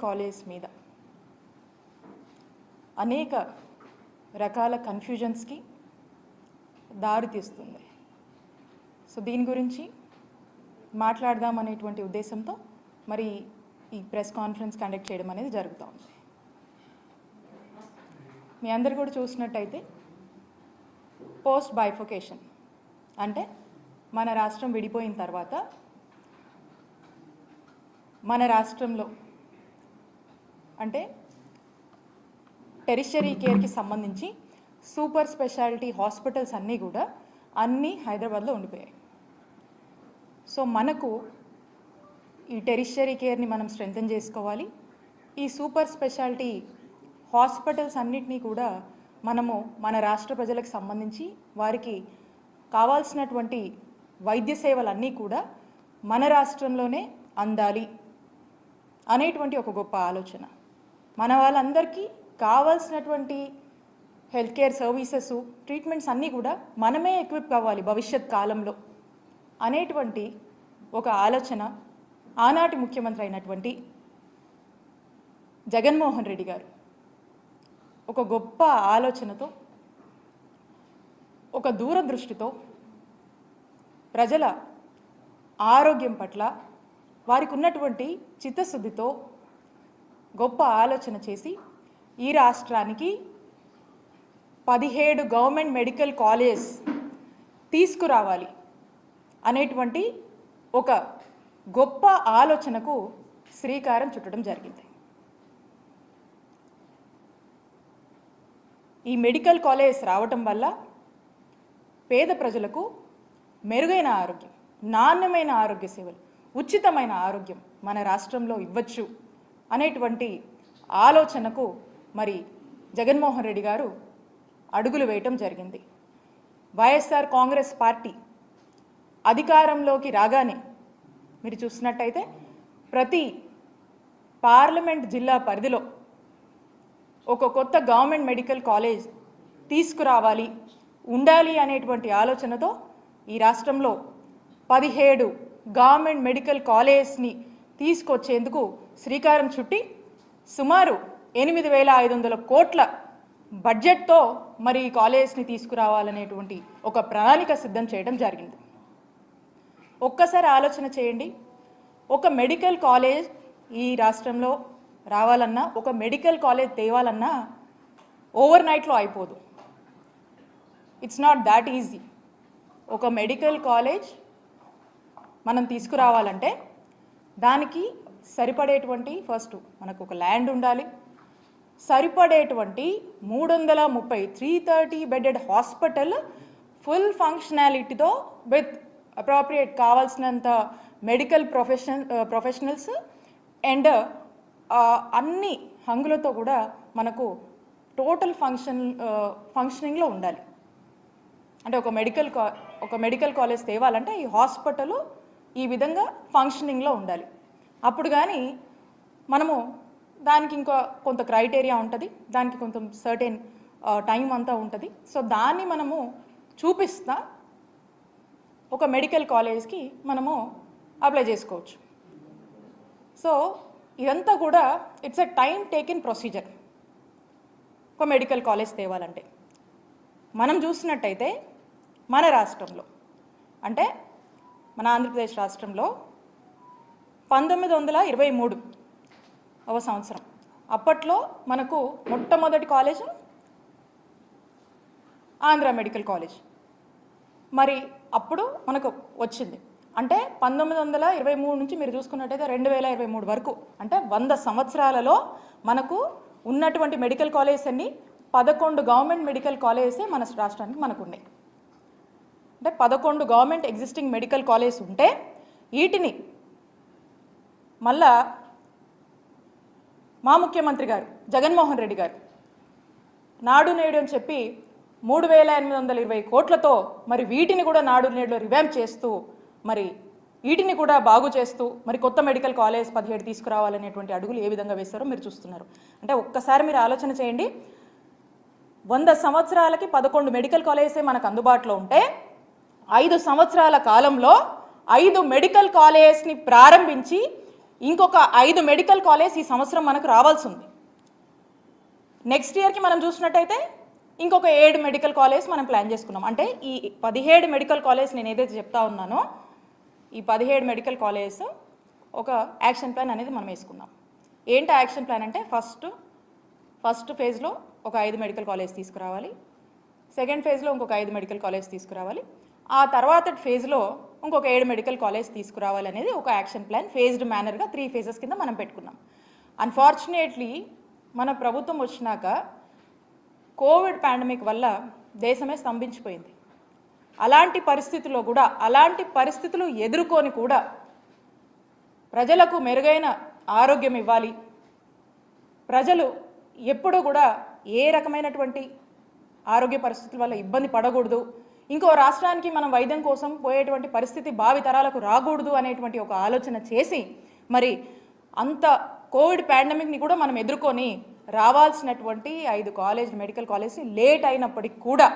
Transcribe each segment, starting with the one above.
College మీద అనేక రకాల కన్ఫ్యూజన్స్కి దారితీస్తుంది. సో దీని గురించి మాట్లాడదాం అనేటువంటి ఉద్దేశంతో మరి ఈ ప్రెస్ కాన్ఫరెన్స్ కండక్ట్ చేయడం అనేది జరుగుతూ ఉంది. మీ అందరు కూడా చూసినట్టయితే పోస్ట్ బైఫోకేషన్ అంటే మన రాష్ట్రం విడిపోయిన తర్వాత మన రాష్ట్రంలో అంటే టెరిషరీ కేర్కి సంబంధించి సూపర్ స్పెషాలిటీ హాస్పిటల్స్ అన్నీ హైదరాబాద్లో ఉండిపోయాయి. సో మనకు ఈ టెరిషరీ కేర్ని మనం స్ట్రెంథెన్ చేసుకోవాలి. ఈ సూపర్ స్పెషాలిటీ హాస్పిటల్స్ అన్నిటినీ కూడా మనము మన రాష్ట్ర ప్రజలకు సంబంధించి వారికి కావాల్సినటువంటి వైద్య సేవలన్నీ కూడా మన రాష్ట్రంలోనే అందాలి అనేటువంటి ఒక గొప్ప ఆలోచన. మన వాళ్ళందరికీ కావాల్సినటువంటి హెల్త్ కేర్ సర్వీసెస్ ట్రీట్మెంట్స్ అన్నీ కూడా మనమే ఎక్విప్ కావాలి భవిష్యత్ కాలంలో అనేటువంటి ఒక ఆలోచన ఆనాటి ముఖ్యమంత్రి అయినటువంటి జగన్మోహన్ రెడ్డి గారు ఒక గొప్ప ఆలోచనతో ఒక దూరదృష్టితో ప్రజల ఆరోగ్యం పట్ల వారికి ఉన్నటువంటి చిత్తశుద్ధితో గొప్ప ఆలోచన చేసి ఈ రాష్ట్రానికి 17 గవర్నమెంట్ మెడికల్ కాలేజ్ తీసుకురావాలి అనేటువంటి ఒక గొప్ప ఆలోచనకు శ్రీకారం చుట్టడం జరిగింది. ఈ మెడికల్ కాలేజ్ రావటం వల్ల పేద ప్రజలకు మెరుగైన ఆరోగ్యం, నాణ్యమైన ఆరోగ్య సేవలు, ఉచితమైన ఆరోగ్యం మన రాష్ట్రంలో ఇవ్వచ్చు అనేటువంటి ఆలోచనకు మరి జగన్మోహన్ రెడ్డి గారు అడుగులు వేయటం జరిగింది. వైఎస్ఆర్ కాంగ్రెస్ పార్టీ అధికారంలోకి రాగానే మీరు చూసినట్టయితే ప్రతి పార్లమెంట్ జిల్లా పరిధిలో ఒక కొత్త గవర్నమెంట్ మెడికల్ కాలేజ్ తీసుకురావాలి ఉండాలి అనేటువంటి ఆలోచనతో ఈ రాష్ట్రంలో 17 గవర్నమెంట్ మెడికల్ కాలేజ్ని తీసుకొచ్చేందుకు శ్రీకారం చుట్టి సుమారు 8,500 కోట్ల బడ్జెట్తో మరి ఈ కాలేజ్ని తీసుకురావాలనేటువంటి ఒక ప్రణాళిక సిద్ధం చేయడం జరిగింది. ఒక్కసారి ఆలోచన చేయండి, ఒక మెడికల్ కాలేజ్ ఈ రాష్ట్రంలో రావాలన్నా, ఒక మెడికల్ కాలేజ్ తేవాలన్నా ఓవర్ నైట్లో అయిపోదు. It's not that easy. ఒక మెడికల్ కాలేజ్ మనం తీసుకురావాలంటే దానికి సరిపడేటువంటి ఫస్ట్ మనకు ఒక ల్యాండ్ ఉండాలి, సరిపడేటువంటి 330 బెడెడ్ హాస్పిటల్ ఫుల్ ఫంక్షనాలిటీతో విత్ అప్రోప్రియేట్ కావాల్సినంత మెడికల్ ప్రొఫెషనల్స్ అండ్ అన్ని హంగులతో కూడా మనకు టోటల్ ఫంక్షనింగ్లో ఉండాలి. అంటే ఒక మెడికల్ కాలేజ్ తేవాలంటే ఈ హాస్పిటల్ ఈ విధంగా ఫంక్షనింగ్లో ఉండాలి. అప్పుడు కానీ మనము దానికి ఇంకా కొంత క్రైటీరియా ఉంటుంది, దానికి కొంత సర్టెన్ టైం అంతా ఉంటుంది. సో దాన్ని మనము చూపిస్తా ఒక మెడికల్ కాలేజ్కి మనము అప్లై చేసుకోవచ్చు. సో ఇదంతా కూడా it's a time taken procedure. ఒక మెడికల్ కాలేజ్ తేవాలంటే మనం చూసినట్టయితే మన రాష్ట్రంలో అంటే మన ఆంధ్రప్రదేశ్ రాష్ట్రంలో 1923 సంవత్సరం అప్పట్లో మనకు మొట్టమొదటి కాలేజ్ ఆంధ్ర మెడికల్ కాలేజ్ మరి అప్పుడు మనకు వచ్చింది. అంటే 1923 నుంచి మీరు చూసుకున్నట్టయితే 2023 వరకు అంటే 100 సంవత్సరాలలో మనకు ఉన్నటువంటి మెడికల్ కాలేజెస్ అన్ని 11 గవర్నమెంట్ మెడికల్ కాలేజెసే మన రాష్ట్రానికి మనకు ఉన్నాయి. అంటే 11 గవర్నమెంట్ ఎగ్జిస్టింగ్ మెడికల్ కాలేజ్ ఉంటే వీటిని మళ్ళా మా ముఖ్యమంత్రి గారు జగన్మోహన్ రెడ్డి గారు నాడు నేడు అని చెప్పి 3,820 కోట్లతో మరి వీటిని కూడా నాడు నేడులో రివాంప్ చేస్తూ మరి వీటిని కూడా బాగు చేస్తూ మరి కొత్త మెడికల్ కాలేజ్ 17 తీసుకురావాలనేటువంటి అడుగులు ఏ విధంగా వేస్తారో మీరు చూస్తున్నారు. అంటే ఒక్కసారి మీరు ఆలోచన చేయండి, 100 సంవత్సరాలకి 11 మెడికల్ కాలేజెసే మనకు అందుబాటులో ఉంటే 5 సంవత్సరాల కాలంలో 5 మెడికల్ కాలేజెస్ని ప్రారంభించి ఇంకొక 5 మెడికల్ కాలేజ్ ఈ సంవత్సరం మనకు రావాల్సి ఉంది. నెక్స్ట్ ఇయర్కి మనం చూసినట్టయితే ఇంకొక 7 మెడికల్ కాలేజ్ మనం ప్లాన్ చేసుకున్నాం. అంటే ఈ 17 మెడికల్ కాలేజ్ నేను ఏదైతే చెప్తా ఉన్నానో ఈ 17 మెడికల్ కాలేజ్ ఒక యాక్షన్ ప్లాన్ అనేది మనం వేసుకున్నాం. ఏంటి యాక్షన్ ప్లాన్ అంటే ఫస్ట్ ఫేజ్లో ఒక 5 మెడికల్ కాలేజ్ తీసుకురావాలి, సెకండ్ ఫేజ్లో ఇంకొక 5 మెడికల్ కాలేజ్ తీసుకురావాలి, ఆ తర్వాత ఫేజ్లో ఇంకొక 7 మెడికల్ కాలేజ్ తీసుకురావాలి అనేది ఒక యాక్షన్ ప్లాన్ ఫేజ్డ్ మేనర్గా 3 ఫేజెస్ కింద మనం పెట్టుకున్నాం. అన్ఫార్చునేట్లీ మన ప్రభుత్వం వచ్చినాక కోవిడ్ పాండమిక్ వల్ల దేశమే స్తంభించిపోయింది. అలాంటి పరిస్థితులు ఎదుర్కొని కూడా ప్రజలకు మెరుగైన ఆరోగ్యం ఇవ్వాలి, ప్రజలు ఎప్పుడూ కూడా ఏ రకమైనటువంటి ఆరోగ్య పరిస్థితుల వల్ల ఇబ్బంది పడకూడదు, ఇంకో రాష్ట్రానికి మనం వైద్యం కోసం పోయేటువంటి పరిస్థితి భావితరాలకు రాకూడదు అనేటువంటి ఒక ఆలోచన చేసి మరి అంత కోవిడ్ పాండమిక్ని కూడా మనం ఎదుర్కొని రావాల్సినటువంటి 5 మెడికల్ కాలేజ్ లేట్ అయినప్పటికీ కూడా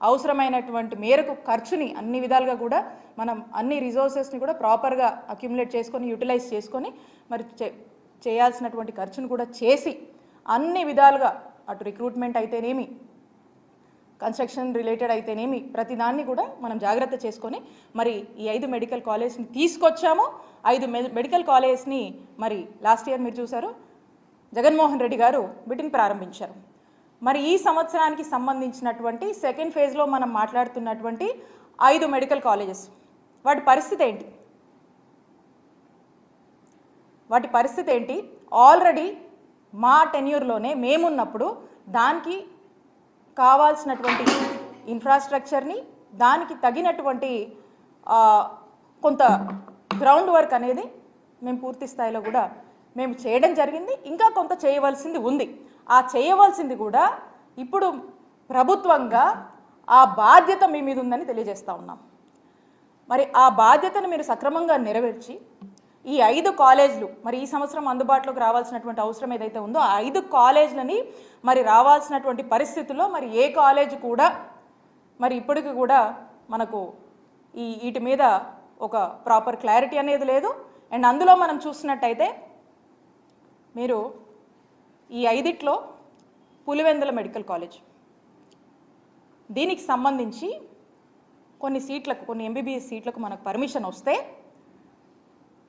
అవసరమైనటువంటి మేరకు ఖర్చుని అన్ని విధాలుగా కూడా మనం అన్ని రిసోర్సెస్ని కూడా ప్రాపర్గా అక్యుములేట్ చేసుకొని యూటిలైజ్ చేసుకొని మరి చేయాల్సినటువంటి ఖర్చును కూడా చేసి అన్ని విధాలుగా అటు రిక్రూట్మెంట్ అయితేనేమి కన్స్ట్రక్షన్ రిలేటెడ్ అయితేనేమి ప్రతిదాన్ని కూడా మనం జాగ్రత్త చేసుకొని మరి ఈ 5 మెడికల్ కాలేజ్ని తీసుకొచ్చాము. 5 మెడికల్ కాలేజ్ని మరి లాస్ట్ ఇయర్ మీరు చూసారు జగన్మోహన్ రెడ్డి గారు వీటిని ప్రారంభించారు. మరి ఈ సంవత్సరానికి సంబంధించినటువంటి సెకండ్ ఫేజ్లో మనం మాట్లాడుతున్నటువంటి 5 మెడికల్ కాలేజెస్ వాటి పరిస్థితి ఏంటి? ఆల్రెడీ మా టెన్యూర్లోనే మేమున్నప్పుడు దానికి కావాల్సినటువంటి ఇన్ఫ్రాస్ట్రక్చర్ని దానికి తగినటువంటి కొంత గ్రౌండ్ వర్క్ అనేది మేము పూర్తి స్థాయిలో కూడా మేము చేయడం జరిగింది. ఇంకా కొంత చేయవలసింది ఉంది. ఆ చేయవలసింది కూడా ఇప్పుడు ప్రభుత్వంగా ఆ బాధ్యత మీ మీద ఉందని తెలియజేస్తూ ఉన్నాం. మరి ఆ బాధ్యతను మీరు సక్రమంగా నెరవేర్చి ఈ 5 కాలేజీలు మరి ఈ సంవత్సరం అందుబాటులోకి రావాల్సినటువంటి అవసరం ఏదైతే ఉందో ఆ 5 కాలేజీలని మరి రావాల్సినటువంటి పరిస్థితుల్లో మరి ఏ కాలేజ్ కూడా మరి ఇప్పటికి కూడా మనకు వీటి మీద ఒక ప్రాపర్ క్లారిటీ అనేది లేదు. అండ్ అందులో మనం చూసినట్టయితే మీరు ఈ 5లో పులివెందుల మెడికల్ కాలేజ్ దీనికి సంబంధించి కొన్ని ఎంబీబీఎస్ సీట్లకు మనకు పర్మిషన్ వస్తే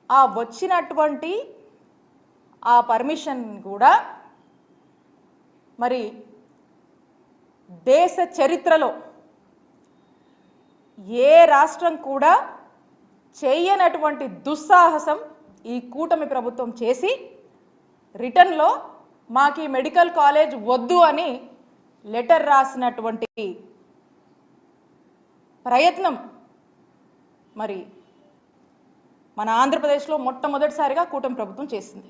ఆ వచ్చినటువంటి ఆ పర్మిషన్ కూడా మరి దేశ చరిత్రలో ఏ రాష్ట్రం కూడా చేయనటువంటి దుస్సాహసం ఈ కూటమి ప్రభుత్వం చేసి రిటర్న్లో మాకు ఈ మెడికల్ కాలేజ్ వద్దు అని లెటర్ రాసినటువంటి ప్రయత్నం మరి మన ఆంధ్రప్రదేశ్లో మొట్టమొదటిసారిగా కూటమి ప్రభుత్వం చేసింది.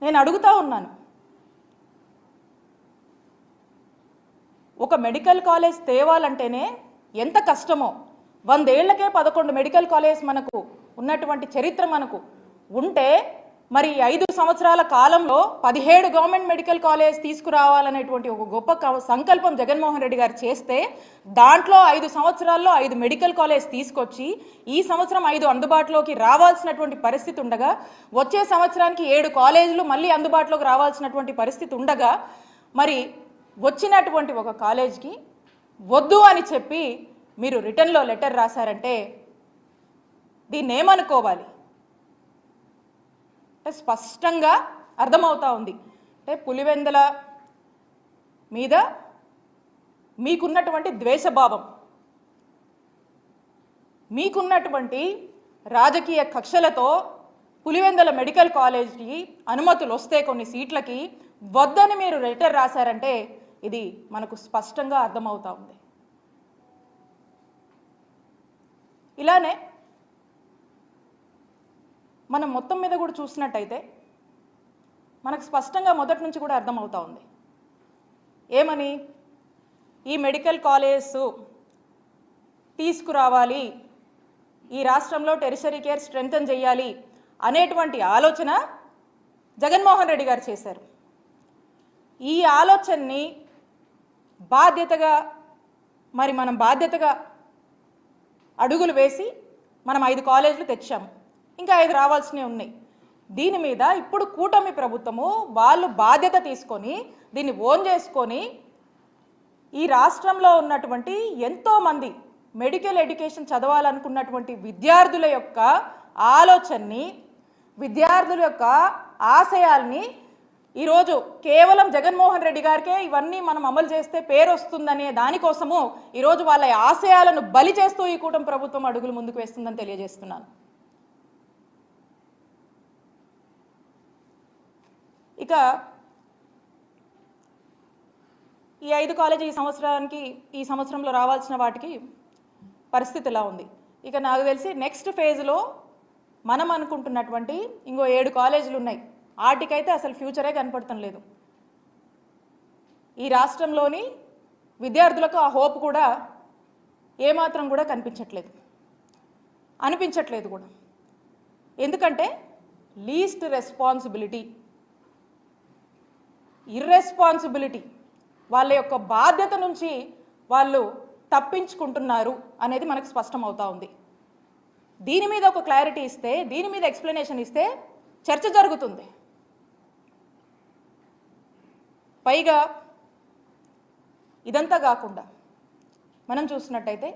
నేను అడుగుతా ఉన్నాను, ఒక మెడికల్ కాలేజ్ తేవాలంటేనే ఎంత కష్టమో 100 ఏళ్లకే 11 మెడికల్ కాలేజ్ మనకు ఉన్నటువంటి చరిత్ర మనకు ఉంటే మరి 5 సంవత్సరాల కాలంలో 17 గవర్నమెంట్ మెడికల్ కాలేజ్ తీసుకురావాలనేటువంటి ఒక గొప్ప సంకల్పం జగన్మోహన్ రెడ్డి గారు చేస్తే దాంట్లో 5 సంవత్సరాల్లో 5 మెడికల్ కాలేజ్ తీసుకొచ్చి ఈ సంవత్సరం 5 అందుబాటులోకి రావాల్సినటువంటి పరిస్థితి ఉండగా వచ్చే సంవత్సరానికి 7 కాలేజీలు మళ్ళీ అందుబాటులోకి రావాల్సినటువంటి పరిస్థితి ఉండగా మరి వచ్చినటువంటి ఒక కాలేజ్కి వద్దు అని చెప్పి మీరు రిటర్న్లో లెటర్ రాశారంటే దీన్ని ఏమనుకోవాలి? స్పష్టంగా అర్థమవుతా ఉంది. అంటే పులివెందుల మీద మీకున్నటువంటి ద్వేషభావం, మీకున్నటువంటి రాజకీయ కక్షలతో పులివెందుల మెడికల్ కాలేజ్కి అనుమతులు వస్తే కొన్ని సీట్లకి వద్దని మీరు లెటర్ రాశారంటే ఇది మనకు స్పష్టంగా అర్థమవుతా ఉంది. ఇలానే మనం మొత్తం మీద కూడా చూసినట్టయితే మనకు స్పష్టంగా మొదటి నుంచి కూడా అర్థమవుతా ఉంది. ఏమని? ఈ మెడికల్ కాలేజ్ తీసుకురావాలి, ఈ రాష్ట్రంలో టెరిషరీ కేర్ స్ట్రెంథన్ చేయాలి అనేటువంటి ఆలోచన జగన్మోహన్ రెడ్డి గారు చేశారు. ఈ ఆలోచనని బాధ్యతగా మనం బాధ్యతగా అడుగులు వేసి మనం 5 కాలేజీలు తెచ్చాము. ఇంకా 5 రావాల్సినవి ఉన్నాయి. దీని మీద ఇప్పుడు కూటమి ప్రభుత్వము వాళ్ళు బాధ్యత తీసుకొని దీన్ని ఓన్ చేసుకొని ఈ రాష్ట్రంలో ఉన్నటువంటి ఎంతోమంది మెడికల్ ఎడ్యుకేషన్ చదవాలనుకున్నటువంటి విద్యార్థుల యొక్క ఆలోచనని, విద్యార్థుల యొక్క ఆశయాల్ని ఈరోజు కేవలం జగన్మోహన్ రెడ్డి గారికే ఇవన్నీ మనం అమలు చేస్తే పేరు వస్తుందనే దానికోసము ఈరోజు వాళ్ళ ఆశయాలను బలి చేస్తూ ఈ కూటమి ప్రభుత్వం అడుగులు ముందుకు వేస్తుందని తెలియజేస్తున్నాను. ఇక ఈ 5 కాలేజీ ఈ సంవత్సరంలో రావాల్సిన వాటికి పరిస్థితి ఎలా ఉంది? ఇక నాకు తెలిసి నెక్స్ట్ ఫేజ్లో మనం అనుకుంటున్నటువంటి ఇంకో 7 కాలేజీలు ఉన్నాయి. వాటికైతే అసలు ఫ్యూచరే కనపడటం లేదు. ఈ రాష్ట్రంలోని విద్యార్థులకు ఆ హోప్ కూడా ఏమాత్రం కూడా అనిపించట్లేదు కూడా. ఎందుకంటే లీస్ట్ రెస్పాన్సిబిలిటీ, ఇర్రెస్పాన్సిబిలిటీ, వాళ్ళ యొక్క బాధ్యత నుంచి వాళ్ళు తప్పించుకుంటున్నారు అనేది మనకు స్పష్టమవుతా ఉంది. దీని మీద ఒక క్లారిటీ ఇస్తే, దీని మీద ఎక్స్ప్లెనేషన్ ఇస్తే చర్చ జరుగుతుంది. పైగా ఇదంతా కాకుండా మనం చూసినట్టయితే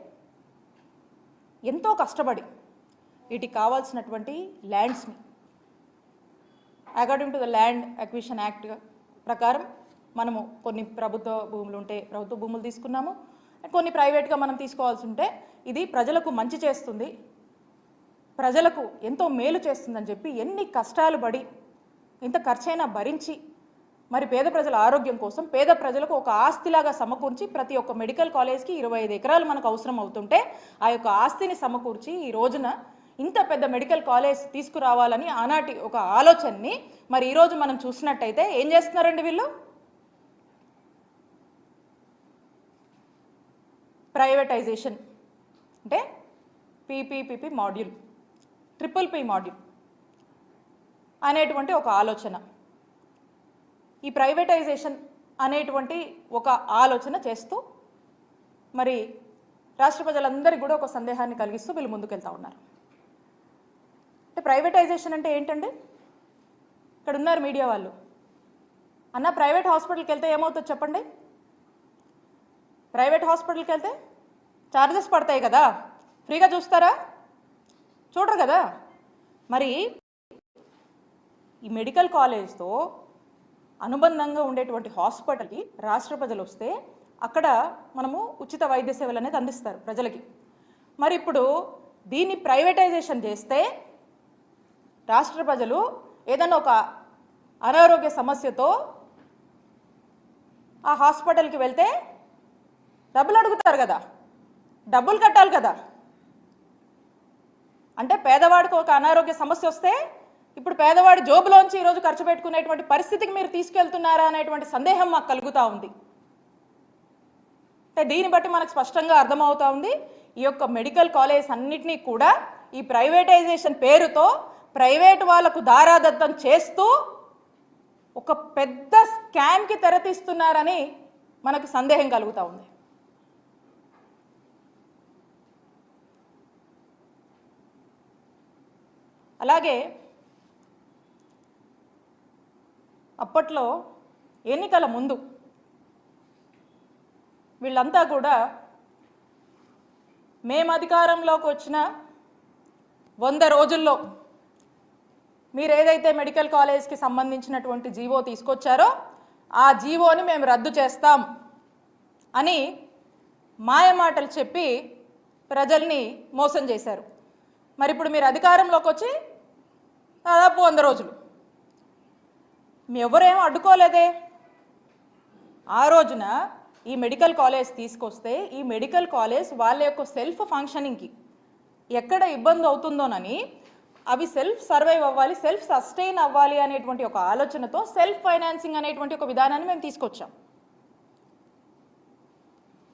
ఎంతో కష్టపడి వీటికి కావాల్సినటువంటి ల్యాండ్స్ని according to the land acquisition act ప్రకారం మనము కొన్ని ప్రభుత్వ భూములు ఉంటే ప్రభుత్వ భూములు తీసుకున్నాము, కొన్ని ప్రైవేట్గా మనం తీసుకోవాల్సి ఉంటే ఇది ప్రజలకు మంచి చేస్తుంది, ప్రజలకు ఎంతో మేలు చేస్తుందని చెప్పి ఎన్ని కష్టాలు పడి ఇంత ఖర్చైనా భరించి మరి పేద ప్రజల ఆరోగ్యం కోసం పేద ప్రజలకు ఒక ఆస్తిలాగా సమకూర్చి ప్రతి ఒక్క మెడికల్ కాలేజ్కి 25 ఎకరాలు మనకు అవసరం అవుతుంటే ఆ యొక్క ఆస్తిని సమకూర్చి ఈ రోజున ఇంత పెద్ద మెడికల్ కాలేజ్ తీసుకురావాలని ఆనాటి ఒక ఆలోచనని మరి ఈరోజు మనం చూసినట్టయితే ఏం చేస్తున్నారండి వీళ్ళు? ప్రైవేటైజేషన్ అంటే పీపీపీ మాడ్యూల్, ట్రిపుల్ మాడ్యూల్ అనేటువంటి ఒక ఆలోచన, ఈ ప్రైవేటైజేషన్ అనేటువంటి ఒక ఆలోచన చేస్తూ మరి రాష్ట్ర ప్రజలందరికీ కూడా ఒక సందేహాన్ని కలిగిస్తూ వీళ్ళు ముందుకెళ్తా ఉన్నారు. అంటే ప్రైవేటైజేషన్ అంటే ఏంటండి? ఇక్కడ ఉన్నారు మీడియా వాళ్ళు, అన్న ప్రైవేట్ హాస్పిటల్కి వెళ్తే ఏమవుతుందో చెప్పండి. ప్రైవేట్ హాస్పిటల్కి వెళ్తే ఛార్జెస్ పడతాయి కదా, ఫ్రీగా చూస్తారా? చూడరు కదా. మరి ఈ మెడికల్ కాలేజ్తో అనుబంధంగా ఉండేటువంటి హాస్పిటల్కి రాష్ట్ర ప్రజలు వస్తే అక్కడ మనము ఉచిత వైద్య సేవలు అనేది అందిస్తారు ప్రజలకి. మరి ఇప్పుడు దీన్ని ప్రైవేటైజేషన్ చేస్తే రాష్ట్ర ప్రజలు ఏదైనా ఒక అనారోగ్య సమస్యతో ఆ హాస్పిటల్కి వెళ్తే డబ్బులు అడుగుతారు కదా, డబ్బులు కట్టాలి కదా. అంటే పేదవాడికి ఒక అనారోగ్య సమస్య వస్తే ఇప్పుడు పేదవాడి జోబులోంచి ఈరోజు ఖర్చు పెట్టుకునేటువంటి పరిస్థితికి మీరు తీసుకెళ్తున్నారా అనేటువంటి సందేహం మాకు కలుగుతూ ఉంది. అంటే దీన్ని బట్టి మనకు స్పష్టంగా అర్థమవుతా ఉంది ఈ యొక్క మెడికల్ కాలేజ్ అన్నిటినీ కూడా ఈ ప్రైవేటైజేషన్ పేరుతో ప్రైవేట్ వాళ్లకు దారాదత్తం చేస్తూ ఒక పెద్ద స్కామ్కి తెరతీస్తున్నారని మనకు సందేహం కలుగుతూ ఉంది. అలాగే అప్పట్లో ఎన్నికల ముందు వీళ్ళంతా కూడా మేము అధికారంలోకి వచ్చిన 100 రోజుల్లో మీరు ఏదైతే మెడికల్ కాలేజ్కి సంబంధించినటువంటి జీవో తీసుకొచ్చారో ఆ జీవోని మేము రద్దు చేస్తాం అని మాయమాటలు చెప్పి ప్రజల్ని మోసం చేశారు. మరి ఇప్పుడు మీరు అధికారంలోకి వచ్చి దాదాపు 100 రోజులు ఎవరేమో అడ్డుకోలేదే. ఆ రోజున ఈ మెడికల్ కాలేజ్ తీసుకొస్తే ఈ మెడికల్ కాలేజ్ వాళ్ళ యొక్క సెల్ఫ్ ఫంక్షనింగ్కి ఎక్కడ ఇబ్బంది అవుతుందోనని అవి సెల్ఫ్ సర్వైవ్ అవ్వాలి, సెల్ఫ్ సస్టైన్ అవ్వాలి అనేటువంటి ఒక ఆలోచనతో సెల్ఫ్ ఫైనాన్సింగ్ అనేటువంటి ఒక విధానాన్ని మేము తీసుకొచ్చాం.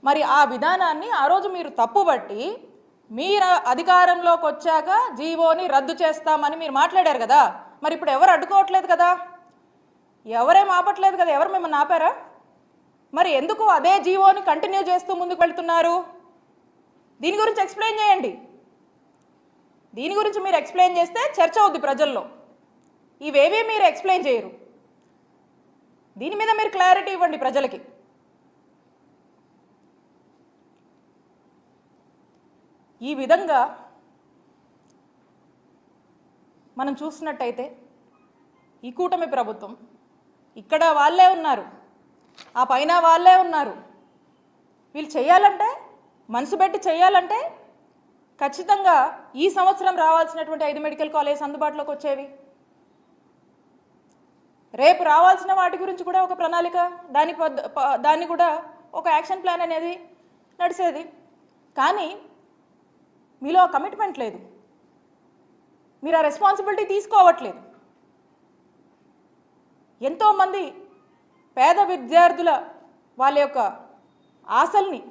మరి ఆ విధానాన్ని ఆ రోజు మీరు తప్పుబట్టి మీరు అధికారంలోకి వచ్చాక జీవోని రద్దు చేస్తామని మీరు మాట్లాడారు కదా. మరి ఇప్పుడు ఎవరు అడ్డుకోవట్లేదు కదా, ఎవరేం ఆపట్లేదు కదా, ఎవరు మిమ్మల్ని ఆపారా? మరి ఎందుకు అదే జీవోని కంటిన్యూ చేస్తూ ముందుకు వెళ్తున్నారు? దీని గురించి ఎక్స్ప్లెయిన్ చేయండి. దీని గురించి మీరు ఎక్స్ప్లెయిన్ చేస్తే చర్చ అవుద్ది ప్రజల్లో. ఇవేవీ మీరు ఎక్స్ప్లెయిన్ చేయరు. దీని మీద మీరు క్లారిటీ ఇవ్వండి ప్రజలకి. ఈ విధంగా మనం చూసినట్టయితే ఈ కూటమి ప్రభుత్వం ఇక్కడ వాళ్ళే ఉన్నారు, ఆ పైన వాళ్ళే ఉన్నారు. వీళ్ళు చేయాలంటే, మనసు పెట్టి చేయాలంటే ఖచ్చితంగా ఈ సంవత్సరం రావాల్సినటువంటి 5 మెడికల్ కాలేజ్ అందుబాటులోకి వచ్చేవి. రేపు రావాల్సిన వాటి గురించి కూడా ఒక ప్రణాళిక, దాన్ని కూడా ఒక యాక్షన్ ప్లాన్ అనేది నడిచేది. కానీ మీలో ఆ కమిట్మెంట్ లేదు, మీరు ఆ రెస్పాన్సిబిలిటీ తీసుకోవట్లేదు. ఎంతోమంది పేద విద్యార్థుల వాళ్ళ యొక్క ఆశల్ని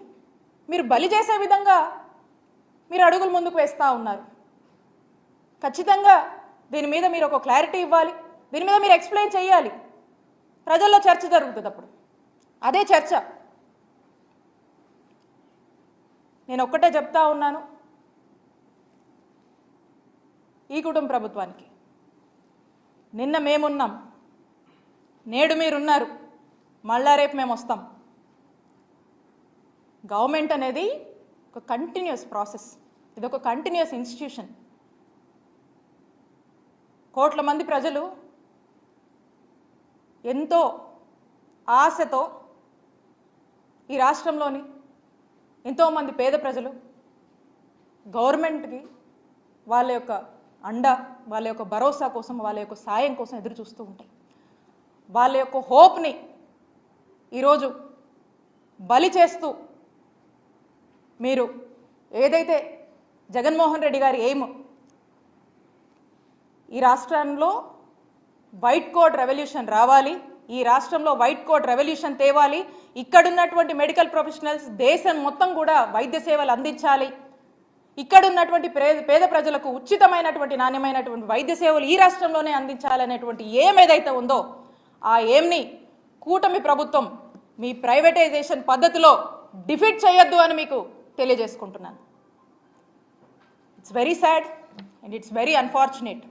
మీరు బలి చేసే విధంగా మీరు అడుగులు ముందుకు వేస్తూ ఉన్నారు. ఖచ్చితంగా దీని మీద మీరు ఒక క్లారిటీ ఇవ్వాలి, దీని మీద మీరు ఎక్స్ప్లెయిన్ చేయాలి. ప్రజల్లో చర్చ జరుగుతుంది, అప్పుడు అదే చర్చ. నేను ఒక్కటే చెప్తా ఉన్నాను ఈ కుటుంబ ప్రభుత్వానికి, నిన్న మేమున్నాం, నేడు మీరున్నారు, మళ్ళా రేపు మేము వస్తాం. గవర్నమెంట్ అనేది ఒక కంటిన్యూస్ ప్రాసెస్, ఇది ఒక కంటిన్యూస్ ఇన్స్టిట్యూషన్. కోట్ల మంది ప్రజలు ఎంతో ఆశతో ఈ రాష్ట్రంలోని ఎంతోమంది పేద ప్రజలు గవర్నమెంట్కి వాళ్ళ యొక్క అండ, వాళ్ళ యొక్క భరోసా కోసం, వాళ్ళ యొక్క సాయం కోసం ఎదురు చూస్తూ ఉంటాయి. వాళ్ళ యొక్క హోప్ని ఈరోజు బలి చేస్తూ మీరు ఏదైతే జగన్మోహన్ రెడ్డి గారి ఎయిమ్ ఈ రాష్ట్రంలో వైట్ కోట్ రెవల్యూషన్ రావాలి, ఈ రాష్ట్రంలో వైట్ కోట్ రెవల్యూషన్ తేవాలి, ఇక్కడున్నటువంటి మెడికల్ ప్రొఫెషనల్స్ దేశం మొత్తం కూడా వైద్య సేవలు అందించాలి, ఇక్కడున్నటువంటి పేద ప్రజలకు ఉచితమైనటువంటి నాణ్యమైనటువంటి వైద్య సేవలు ఈ రాష్ట్రంలోనే అందించాలనేటువంటి ఏం ఏదైతే ఉందో ఆ ఏమ్ని కూటమి ప్రభుత్వం మీ ప్రైవేటైజేషన్ పద్ధతిలో డిఫీట్ చేయొద్దు అని మీకు తెలియజేసుకుంటున్నాను. It's very sad and it's very unfortunate.